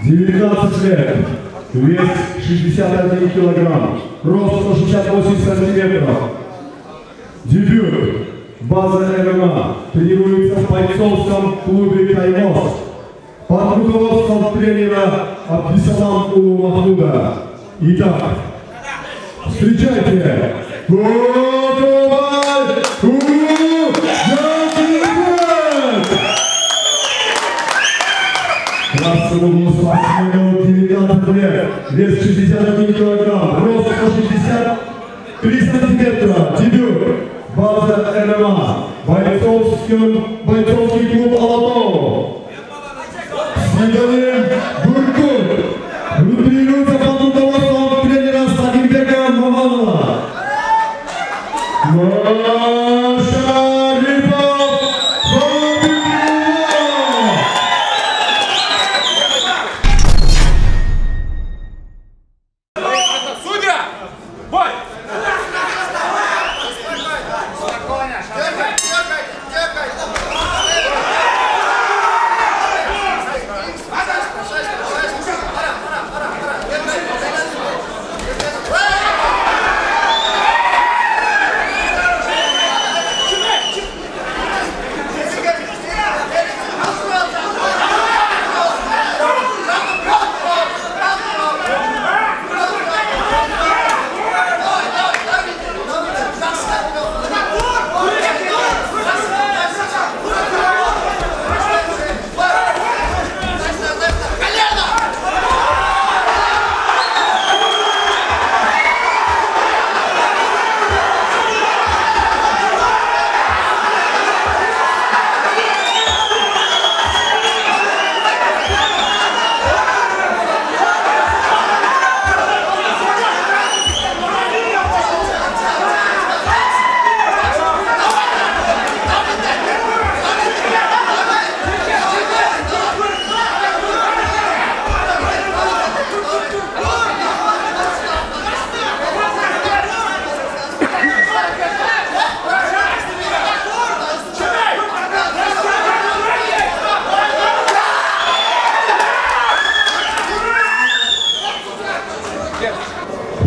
19 лет, вес 61 килограмм, рост 168 сантиметров. Дебют. База ММА. Тренируется в бойцовском клубе «Каймос». Под руководством тренера Абдисалам Махмуда. Итак, встречайте! Красный угол спортсменов 19 лет, вес 61 килограмм, рост 163 сантиметра, дебют, база ММА, бойцовский клуб «Алатау». Снеговым Буркут, тренируется под руководством тренера Сагимбека Маманова.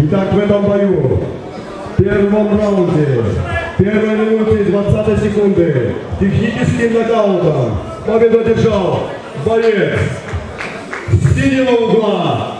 Итак, в этом бою, в первом раунде, первой минуте 20 секунды, техническим нокаутом победу одержал боец с синего угла.